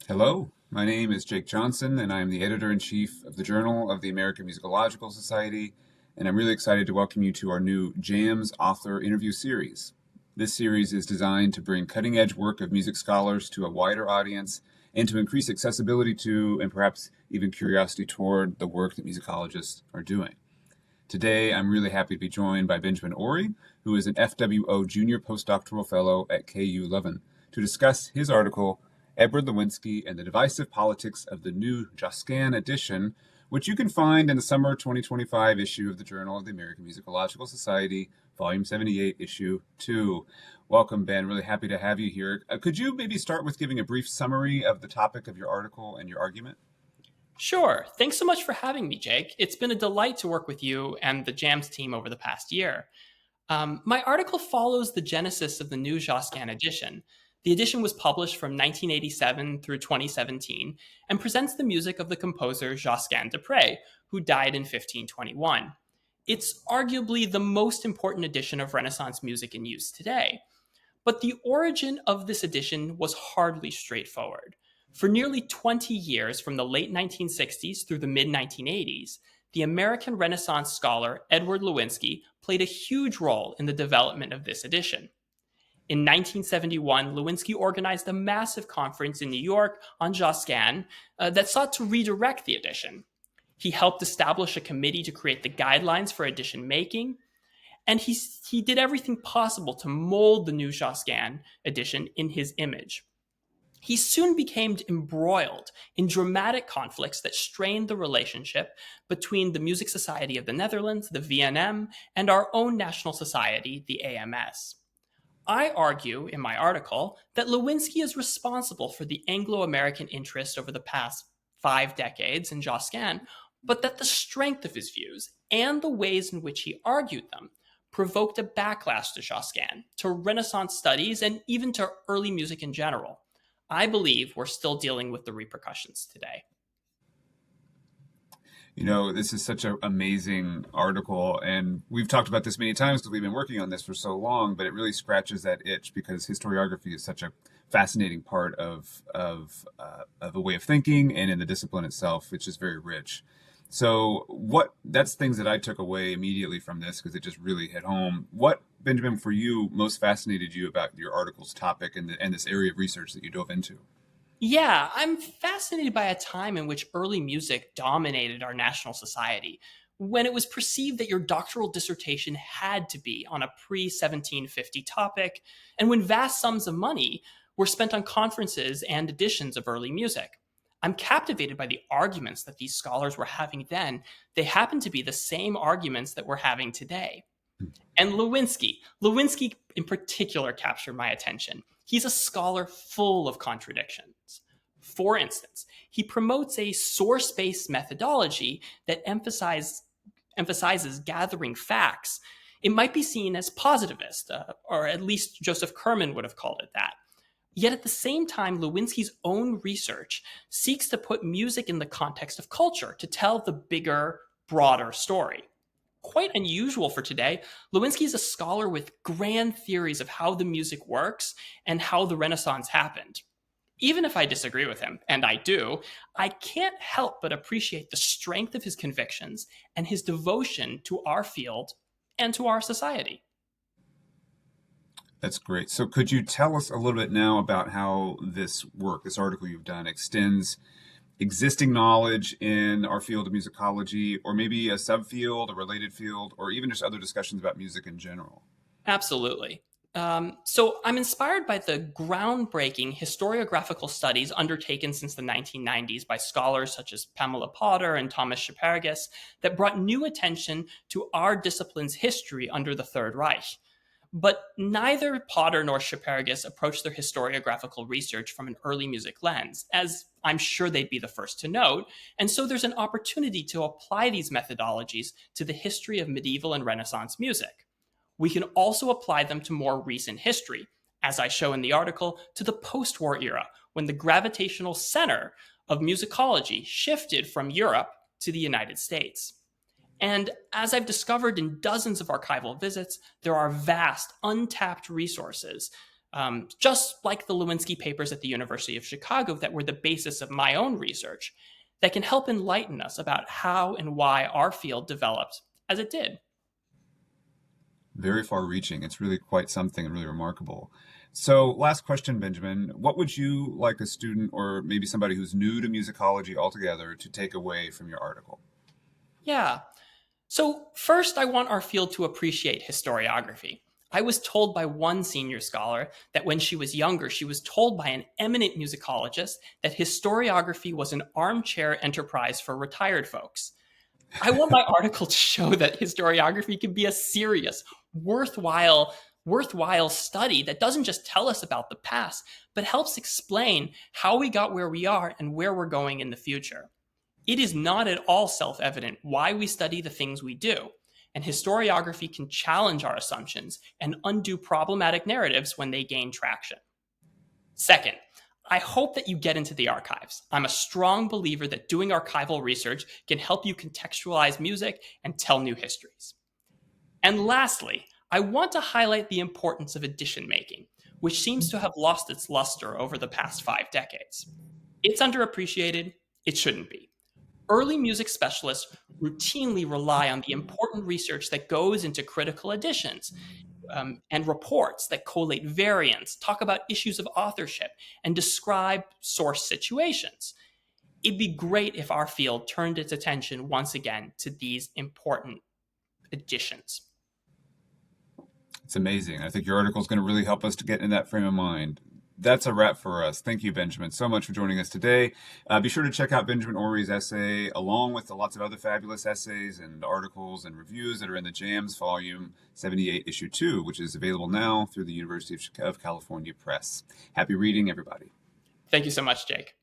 Hello, my name is Jake Johnson, and I am the editor-in-chief of the Journal of the American Musicological Society, and I'm really excited to welcome you to our new JAMS author interview series. This series is designed to bring cutting-edge work of music scholars to a wider audience and to increase accessibility to, and perhaps even curiosity toward, the work that musicologists are doing. Today, I'm really happy to be joined by Benjamin Orry, who is an FWO Junior Postdoctoral Fellow at KU Leuven, to discuss his article, Edward Lewinsky and the Divisive Politics of the New Josquin Edition, which you can find in the summer 2025 issue of the Journal of the American Musicological Society, Volume 78, Issue 2. Welcome, Ben. Really happy to have you here. Could you maybe start with giving a brief summary of the topic of your article and your argument? Sure. Thanks so much for having me, Jake. It's been a delight to work with you and the JAMS team over the past year. My article follows the genesis of the new Josquin edition. The edition was published from 1987 through 2017 and presents the music of the composer Josquin des Prez, who died in 1521. It's arguably the most important edition of Renaissance music in use today. But the origin of this edition was hardly straightforward. For nearly 20 years, from the late 1960s through the mid 1980s, the American Renaissance scholar Edward Lewinsky played a huge role in the development of this edition. In 1971, Lewinsky organized a massive conference in New York on Josquin that sought to redirect the edition. He helped establish a committee to create the guidelines for edition making, and he did everything possible to mold the new Josquin edition in his image. He soon became embroiled in dramatic conflicts that strained the relationship between the Music Society of the Netherlands, the VNM, and our own national society, the AMS. I argue in my article that Lewinsky is responsible for the Anglo-American interest over the past 5 decades in Josquin, but that the strength of his views and the ways in which he argued them provoked a backlash to Josquin, to Renaissance studies, and even to early music in general. I believe we're still dealing with the repercussions today. You know, this is such an amazing article, and we've talked about this many times because we've been working on this for so long, but it really scratches that itch because historiography is such a fascinating part of a way of thinking and in the discipline itself, which is very rich. So that's things that I took away immediately from this because it just really hit home. What, Benjamin, for you, most fascinated you about your article's topic and this area of research that you dove into? Yeah, I'm fascinated by a time in which early music dominated our national society, when it was perceived that your doctoral dissertation had to be on a pre 1750 topic, and when vast sums of money were spent on conferences and editions of early music. I'm captivated by the arguments that these scholars were having then. They happen to be the same arguments that we're having today. And Lewinsky in particular captured my attention. He's a scholar full of contradictions. For instance, he promotes a source-based methodology that emphasizes gathering facts. It might be seen as positivist, or at least Joseph Kerman would have called it that. Yet at the same time, Lewinsky's own research seeks to put music in the context of culture, to tell the bigger, broader story. Quite unusual for today, Lewinsky is a scholar with grand theories of how the music works and how the Renaissance happened. Even if I disagree with him, and I do, I can't help but appreciate the strength of his convictions and his devotion to our field and to our society. That's great. So could you tell us a little bit now about how this work, this article you've done, extends existing knowledge in our field of musicology, or maybe a subfield, a related field, or even just other discussions about music in general? Absolutely. So I'm inspired by the groundbreaking historiographical studies undertaken since the 1990s by scholars such as Pamela Potter and Thomas Schepergis that brought new attention to our discipline's history under the Third Reich. But neither Potter nor Schepergis approached their historiographical research from an early music lens, as I'm sure they'd be the first to note, and so there's an opportunity to apply these methodologies to the history of medieval and Renaissance music. We can also apply them to more recent history, as I show in the article, to the post-war era, when the gravitational center of musicology shifted from Europe to the United States. And as I've discovered in dozens of archival visits, there are vast, untapped resources just like the Lewinsky papers at the University of Chicago that were the basis of my own research, that can help enlighten us about how and why our field developed as it did. Very far reaching. It's really quite something and really remarkable. So, last question, Benjamin. What would you like a student or maybe somebody who's new to musicology altogether to take away from your article? Yeah. So, first, I want our field to appreciate historiography. I was told by one senior scholar that when she was younger, she was told by an eminent musicologist that historiography was an armchair enterprise for retired folks. I want my article to show that historiography can be a serious, worthwhile study that doesn't just tell us about the past, but helps explain how we got where we are and where we're going in the future. It is not at all self-evident why we study the things we do, and historiography can challenge our assumptions and undo problematic narratives when they gain traction. Second, I hope that you get into the archives. I'm a strong believer that doing archival research can help you contextualize music and tell new histories. And lastly, I want to highlight the importance of edition making, which seems to have lost its luster over the past 5 decades. It's underappreciated, it shouldn't be. Early music specialists routinely rely on the important research that goes into critical editions, and reports that collate variants, talk about issues of authorship, and describe source situations. It'd be great if our field turned its attention once again to these important editions. It's amazing. I think your article is going to really help us to get in that frame of mind. That's a wrap for us. Thank you, Benjamin, so much for joining us today. Be sure to check out Benjamin Orry's essay, along with the lots of other fabulous essays and articles and reviews that are in the JAMS Volume 78, Issue 2, which is available now through the University of California Press. Happy reading, everybody. Thank you so much, Jake.